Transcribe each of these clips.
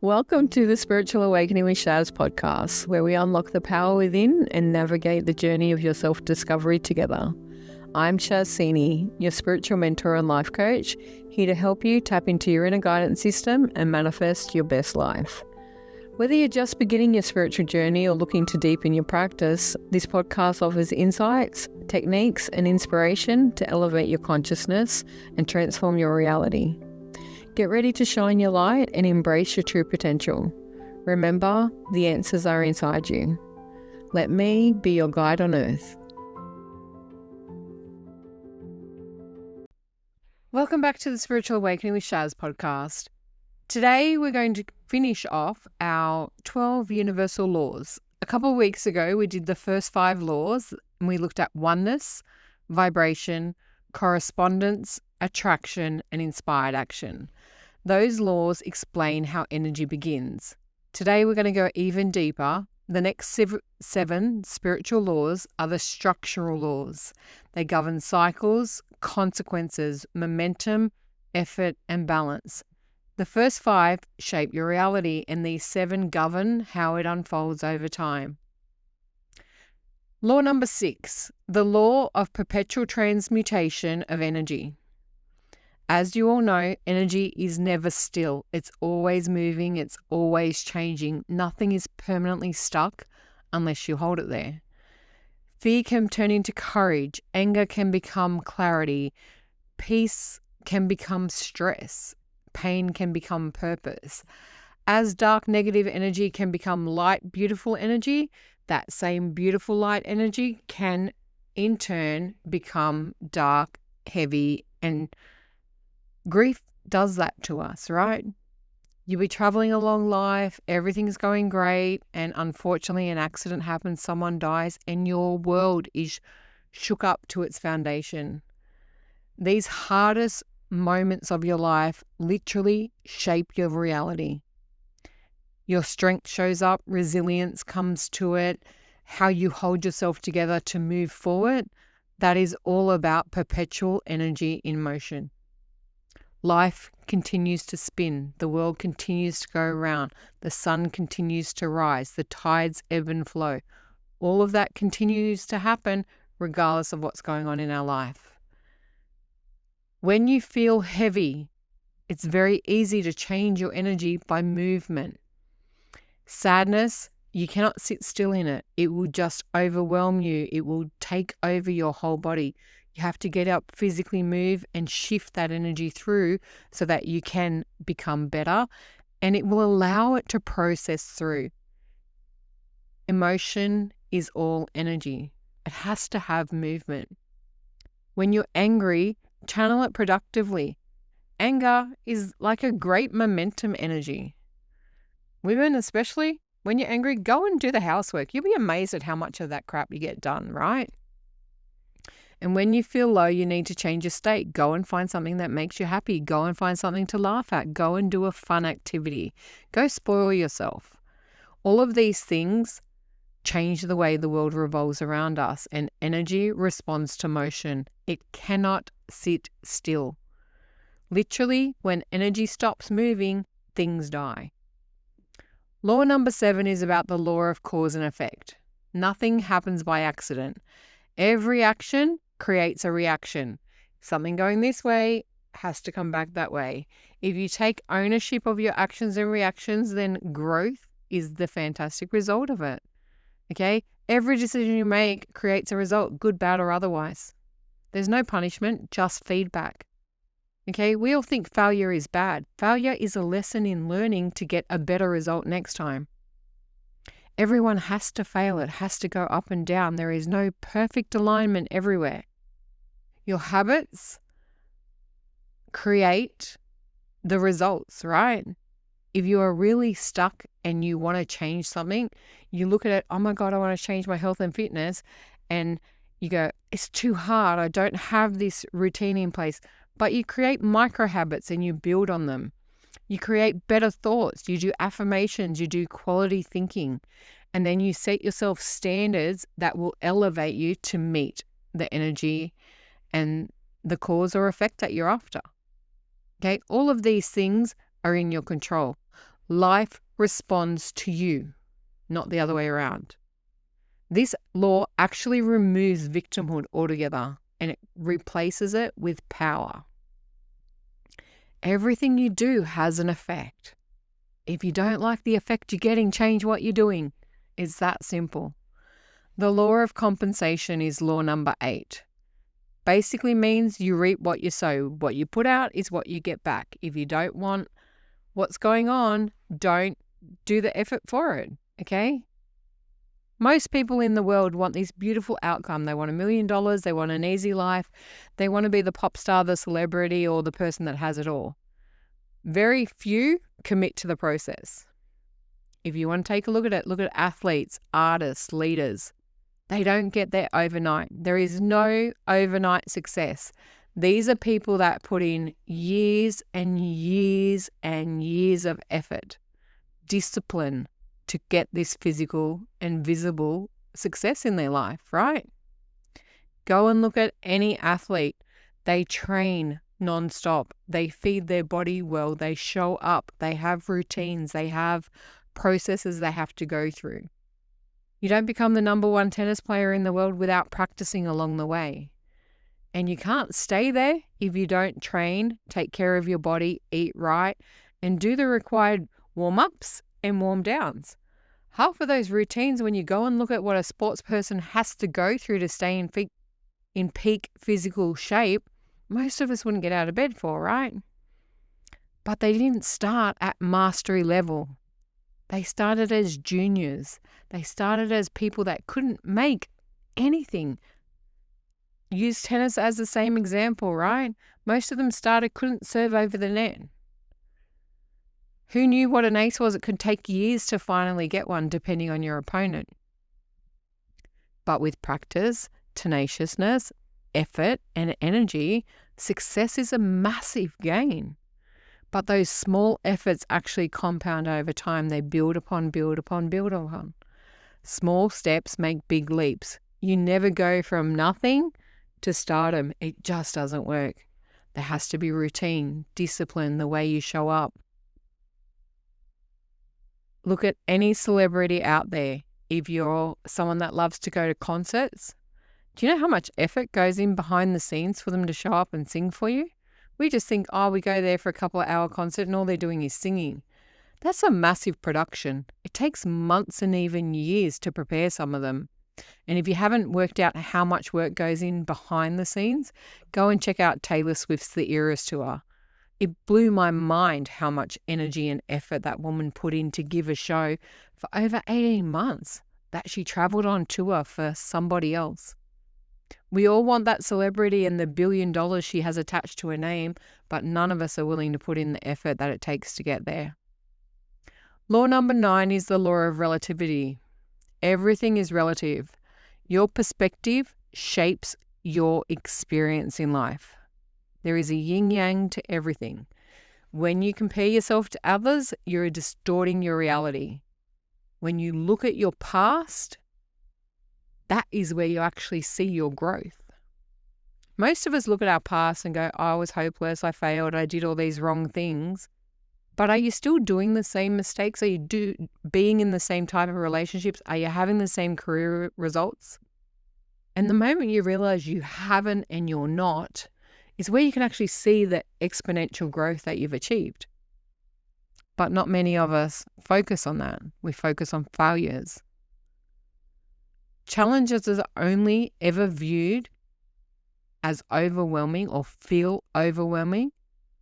Welcome to the Spiritual Awakening with Shaz podcast, where we unlock the power within and navigate the journey of your self-discovery together. I'm Shaz, your spiritual mentor and life coach, here to help you tap into your inner guidance system and manifest your best life. Whether you're just beginning your spiritual journey or looking to deepen your practice, this podcast offers insights, techniques, and inspiration to elevate your consciousness and transform your reality. Get ready to shine your light and embrace your true potential. Remember, the answers are inside you. Let me be your guide on earth. Welcome back to the Spiritual Awakening with Shaz podcast. Today we're going to finish off our 12 universal laws. A couple of weeks ago we did the first 5 laws and we looked at oneness, vibration, correspondence, attraction, and inspired action. Those laws explain how energy begins. Today we're going to go even deeper. The next 7 spiritual laws are the structural laws. They govern cycles, consequences, momentum, effort, and balance. The first 5 shape your reality, and these 7 govern how it unfolds over time. Law number 6, the law of perpetual transmutation of energy. As you all know, energy is never still. It's always moving. It's always changing. Nothing is permanently stuck unless you hold it there. Fear can turn into courage. Anger can become clarity. Peace can become stress. Pain can become purpose. As dark negative energy can become light, beautiful energy, that same beautiful light energy can in turn become dark, heavy, and grief does that to us, right? You'll be traveling along life, everything's going great, and unfortunately an accident happens, someone dies, and your world is shook up to its foundation. These hardest moments of your life literally shape your reality. Your strength shows up, resilience comes to it, how you hold yourself together to move forward. That is all about perpetual energy in motion. Life continues to spin. The world continues to go around. The sun continues to rise. The tides ebb and flow. All of that continues to happen regardless of what's going on in our life. When you feel heavy, it's very easy to change your energy by movement. Sadness, you cannot sit still in it. It will just overwhelm you. It will take over your whole body. You have to get up, physically move, and shift that energy through so that you can become better, and it will allow it to process through. Emotion is all energy. It has to have movement. When you're angry, channel it productively. Anger is like a great momentum energy. Women especially, when you're angry, go and do the housework. You'll be amazed at how much of that crap you get done, right? And when you feel low, you need to change your state. Go and find something that makes you happy. Go and find something to laugh at. Go and do a fun activity. Go spoil yourself. All of these things change the way the world revolves around us, and energy responds to motion. It cannot sit still. Literally, when energy stops moving, things die. Law number 7 is about the law of cause and effect. Nothing happens by accident. Every action creates a reaction. Something going this way has to come back that way. If you take ownership of your actions and reactions, then growth is the fantastic result of it. Okay? Every decision you make creates a result, good, bad, or otherwise. There's no punishment, just feedback. Okay? We all think failure is bad. Failure is a lesson in learning to get a better result next time. Everyone has to fail. It has to go up and down. There is no perfect alignment everywhere. Your habits create the results, right? If you are really stuck and you want to change something, you look at it, oh my God, I want to change my health and fitness. And you go, it's too hard. I don't have this routine in place. But you create micro habits and you build on them. You create better thoughts. You do affirmations. You do quality thinking. And then you set yourself standards that will elevate you to meet the energy and the cause or effect that you're after. Okay, all of these things are in your control. Life responds to you, not the other way around. This law actually removes victimhood altogether and it replaces it with power. Everything you do has an effect. If you don't like the effect you're getting, change what you're doing. It's that simple. The law of compensation is law number 8. Basically means you reap what you sow. What you put out is what you get back. If you don't want what's going on, don't do the effort for it, okay? Most people in the world want this beautiful outcome. They want $1 million. They want an easy life. They want to be the pop star, the celebrity, or the person that has it all. Very few commit to the process. If you want to take a look at athletes, artists, leaders. They don't get there overnight. There is no overnight success. These are people that put in years and years and years of effort, discipline to get this physical and visible success in their life, right? Go and look at any athlete. They train nonstop. They feed their body well. They show up. They have routines. They have processes they have to go through. You don't become the number 1 tennis player in the world without practicing along the way. And you can't stay there if you don't train, take care of your body, eat right, and do the required warm-ups and warm-downs. Half of those routines, when you go and look at what a sports person has to go through to stay in peak physical shape, most of us wouldn't get out of bed for, right? But they didn't start at mastery level. They started as juniors. They started as people that couldn't make anything. Use tennis as the same example, right? Most of them couldn't serve over the net. Who knew what an ace was? It could take years to finally get one, depending on your opponent. But with practice, tenaciousness, effort, and energy, success is a massive gain. But those small efforts actually compound over time. They build upon. Small steps make big leaps. You never go from nothing to stardom. It just doesn't work. There has to be routine, discipline, the way you show up. Look at any celebrity out there. If you're someone that loves to go to concerts, do you know how much effort goes in behind the scenes for them to show up and sing for you? We just think, we go there for a couple of hour concert and all they're doing is singing. That's a massive production. It takes months and even years to prepare some of them. And if you haven't worked out how much work goes in behind the scenes, go and check out Taylor Swift's The Eras Tour. It blew my mind how much energy and effort that woman put in to give a show for over 18 months that she traveled on tour for somebody else. We all want that celebrity and the $1 billion she has attached to her name, but none of us are willing to put in the effort that it takes to get there. Law number 9 is the law of relativity. Everything is relative. Your perspective shapes your experience in life. There is a yin-yang to everything. When you compare yourself to others, you're distorting your reality. When you look at your past, that is where you actually see your growth. Most of us look at our past and go, I was hopeless, I failed, I did all these wrong things. But are you still doing the same mistakes? Are you being in the same type of relationships? Are you having the same career results? And the moment you realize you haven't and you're not, is where you can actually see the exponential growth that you've achieved. But not many of us focus on that. We focus on failures. Challenges are only ever viewed as overwhelming or feel overwhelming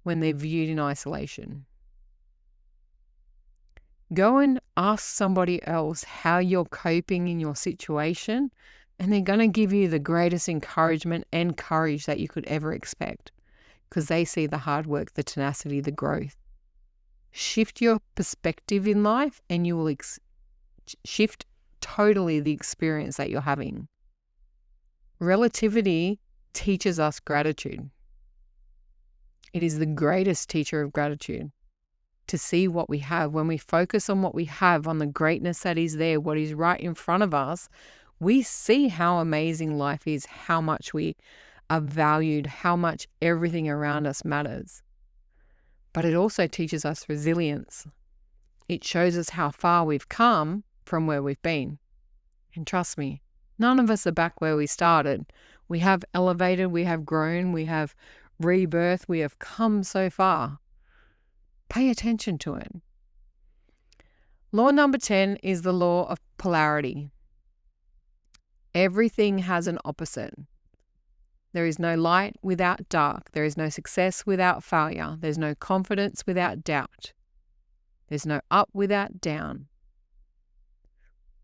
when they're viewed in isolation. Go and ask somebody else how you're coping in your situation, and they're going to give you the greatest encouragement and courage that you could ever expect, because they see the hard work, the tenacity, the growth. Shift your perspective in life and you will shift totally the experience that you're having. Relativity teaches us gratitude. It is the greatest teacher of gratitude. To see what we have, when we focus on what we have, on the greatness that is there, what is right in front of us, we see how amazing life is, how much we are valued, how much everything around us matters. But it also teaches us resilience. It shows us how far we've come from where we've been. And trust me, none of us are back where we started. We have elevated, we have grown, we have rebirth, we have come so far. Pay attention to it. Law number 10 is the law of polarity. Everything has an opposite. There is no light without dark. There is no success without failure. There's no confidence without doubt. There's no up without down.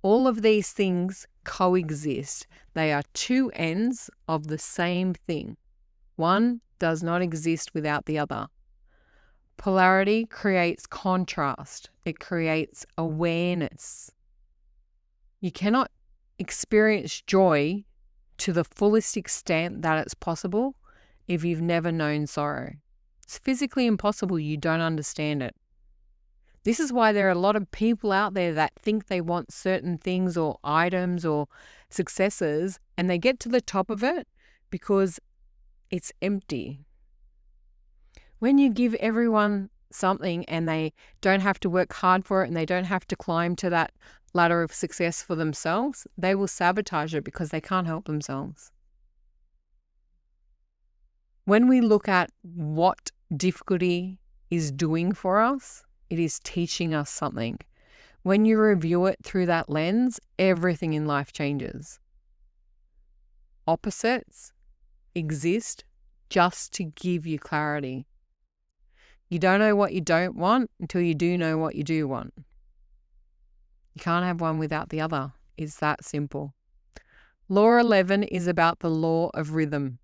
All of these things coexist. They are two ends of the same thing. One does not exist without the other. Polarity creates contrast. It creates awareness. You cannot experience joy to the fullest extent that it's possible if you've never known sorrow. It's physically impossible. You don't understand it. This is why there are a lot of people out there that think they want certain things or items or successes, and they get to the top of it because it's empty. When you give everyone something and they don't have to work hard for it and they don't have to climb to that ladder of success for themselves, they will sabotage it because they can't help themselves. When we look at what difficulty is doing for us, it is teaching us something. When you review it through that lens, everything in life changes. Opposites exist just to give you clarity. You don't know what you don't want until you do know what you do want. You can't have one without the other. It's that simple. Law 11 is about the law of rhythm.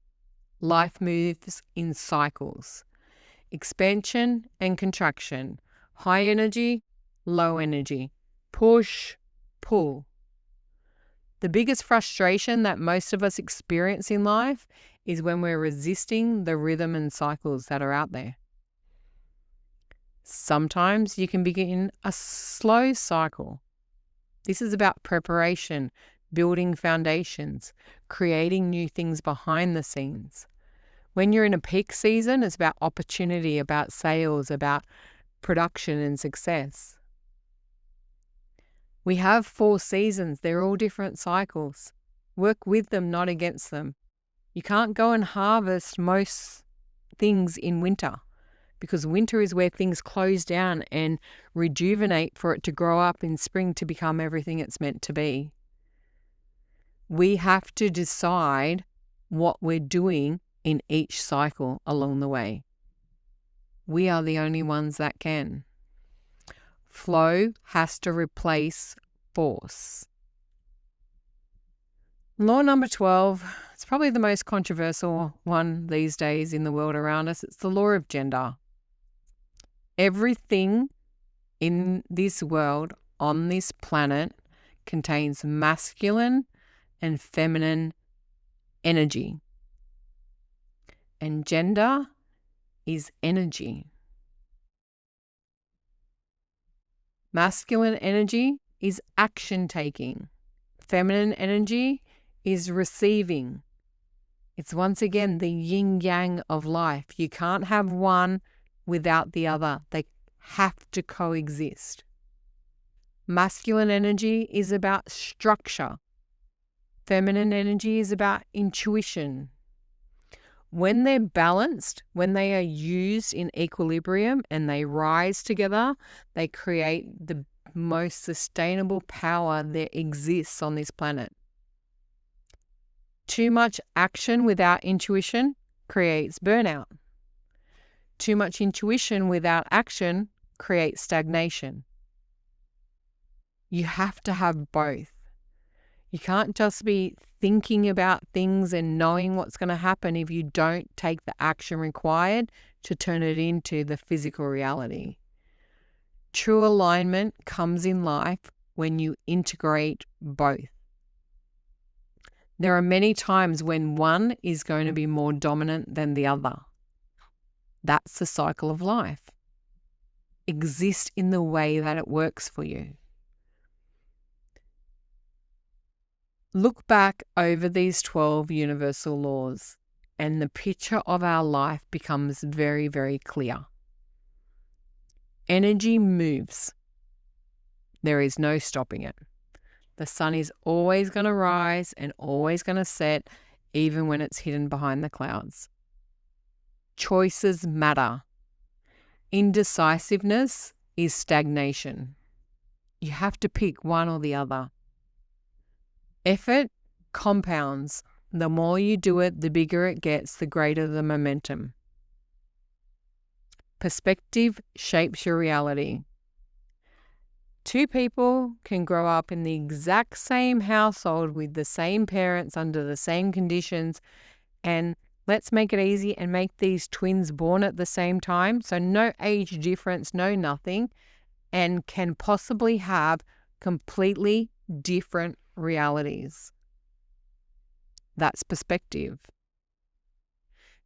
Life moves in cycles. Expansion and contraction. High energy, low energy. Push, pull. The biggest frustration that most of us experience in life is when we're resisting the rhythm and cycles that are out there. Sometimes you can begin a slow cycle. This is about preparation, building foundations, creating new things behind the scenes. When you're in a peak season, it's about opportunity, about sales, about production and success. We have 4 seasons. They're all different cycles. Work with them, not against them. You can't go and harvest most things in winter because winter is where things close down and rejuvenate for it to grow up in spring to become everything it's meant to be. We have to decide what we're doing in each cycle along the way. We are the only ones that can. Flow has to replace force. Law number 12, it's probably the most controversial one these days in the world around us. It's the law of gender. Everything in this world, on this planet, contains masculine and feminine energy. And gender is energy. Masculine energy is action taking. Feminine energy is receiving. It's once again the yin yang of life. You can't have one without the other. They have to coexist. Masculine energy is about structure. Feminine energy is about intuition. When they're balanced, when they are used in equilibrium and they rise together, they create the most sustainable power that exists on this planet. Too much action without intuition creates burnout. Too much intuition without action creates stagnation. You have to have both. You can't just be thinking about things and knowing what's going to happen if you don't take the action required to turn it into the physical reality. True alignment comes in life when you integrate both. There are many times when one is going to be more dominant than the other. That's the cycle of life. Exist in the way that it works for you. Look back over these 12 universal laws and the picture of our life becomes very, very clear. Energy moves. There is no stopping it. The sun is always going to rise and always going to set, even when it's hidden behind the clouds. Choices matter. Indecisiveness is stagnation. You have to pick one or the other. Effort compounds. The more you do it, the bigger it gets, the greater the momentum. Perspective shapes your reality. Two people can grow up in the exact same household with the same parents under the same conditions, and let's make it easy and make these twins born at the same time, so no age difference, no nothing, and can possibly have completely different realities. That's perspective.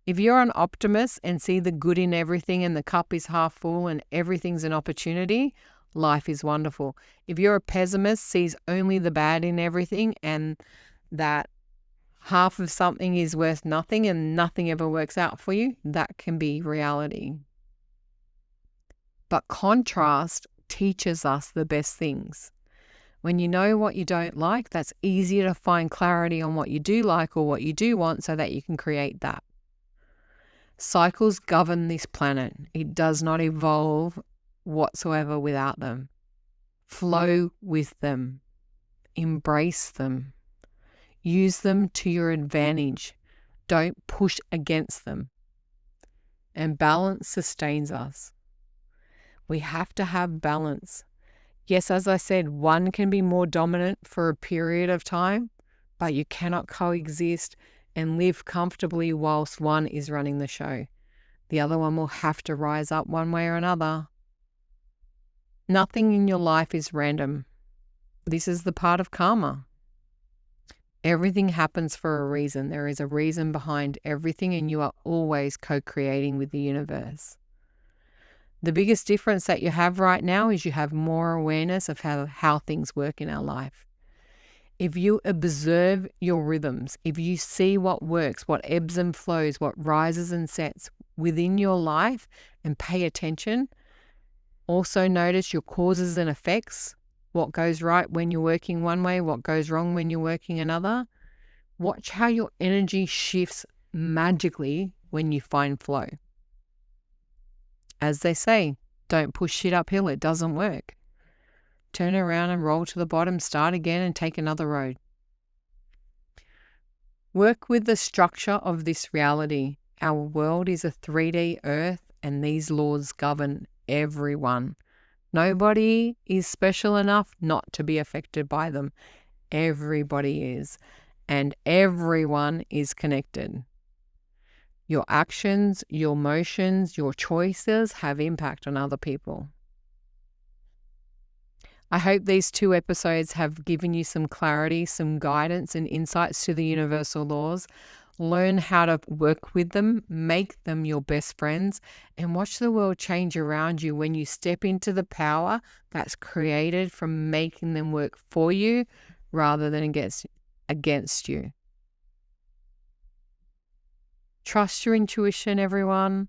If you're an optimist and see the good in everything and the cup is half full and everything's an opportunity, life is wonderful. If you're a pessimist, sees only the bad in everything and that half of something is worth nothing and nothing ever works out for you, that can be reality. But contrast teaches us the best things. When you know what you don't like, that's easier to find clarity on what you do like or what you do want so that you can create that. Cycles govern this planet. It does not evolve whatsoever without them. Flow with them. Embrace them. Use them to your advantage. Don't push against them. And balance sustains us. We have to have balance. Yes, as I said, one can be more dominant for a period of time, but you cannot coexist and live comfortably whilst one is running the show. The other one will have to rise up one way or another. Nothing in your life is random. This is the part of karma. Everything happens for a reason. There is a reason behind everything, and you are always co-creating with the universe. The biggest difference that you have right now is you have more awareness of how things work in our life. If you observe your rhythms, if you see what works, what ebbs and flows, what rises and sets within your life and pay attention, also notice your causes and effects, what goes right when you're working one way, what goes wrong when you're working another. Watch how your energy shifts magically when you find flow. As they say, don't push shit uphill, it doesn't work. Turn around and roll to the bottom, start again and take another road. Work with the structure of this reality. Our world is a 3D earth and these laws govern everyone. Nobody is special enough not to be affected by them. Everybody is. And everyone is connected. Your actions, your emotions, your choices have impact on other people. I hope these 2 episodes have given you some clarity, some guidance and insights to the universal laws. Learn how to work with them, make them your best friends, and watch the world change around you when you step into the power that's created from making them work for you rather than against you. Trust your intuition, everyone.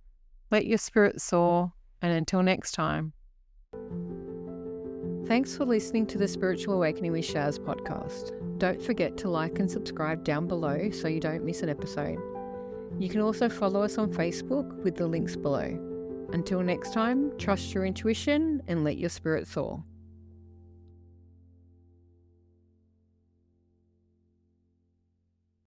Let your spirit soar. And until next time. Thanks for listening to the Spiritual Awakening with Shaz podcast. Don't forget to like and subscribe down below so you don't miss an episode. You can also follow us on Facebook with the links below. Until next time, trust your intuition and let your spirit soar.